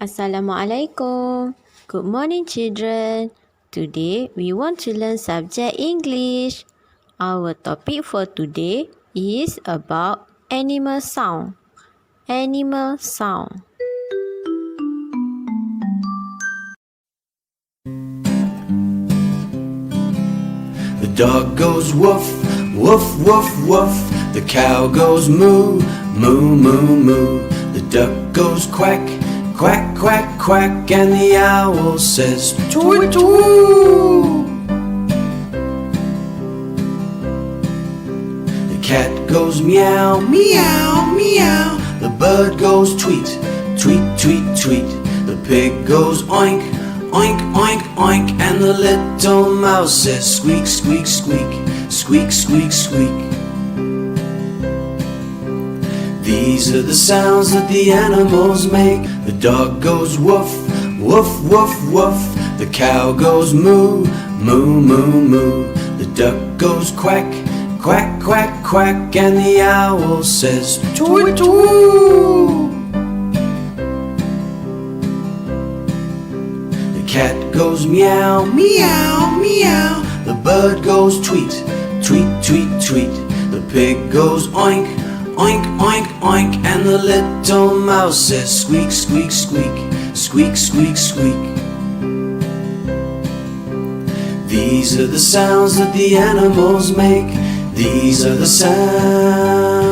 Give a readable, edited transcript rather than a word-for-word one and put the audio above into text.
Assalamualaikum. Good morning, children. Today we want to learn subject English. Our topic for today is about animal sound. Animal sound. The dog goes woof, woof, woof, woof. The cow goes moo, moo, moo, moo. The duck goes quack, quack, quack, quack. And the owl says tweet, tweet. The cat goes meow, meow, meow. The bird goes tweet, tweet, tweet, tweet. The pig goes oink, oink, oink, oink. And the little mouse says squeak, squeak, squeak, squeak, squeak, squeak. These are the sounds that the animals make. The dog goes woof, woof, woof, woof. The cow goes moo, moo, moo, moo. The duck goes quack, quack, quack, quack. And the owl says tweet, tweet. The cat goes meow, meow, meow. The bird goes tweet, tweet, tweet, tweet. The pig goes oink, oink, oink, oink. And the little mouse says squeak, squeak, squeak, squeak, squeak, squeak. These are the sounds that the animals make. These are the sounds